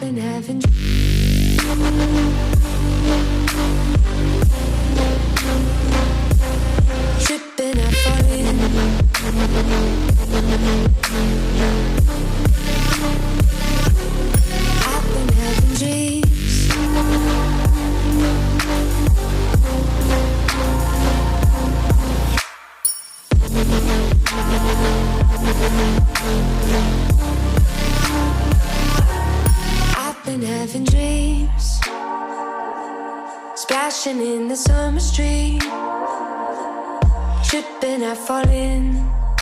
been having tripping, I fall in. I've been having dreams. I've been having dreams, splashing in the summer stream, tripping, I fall in.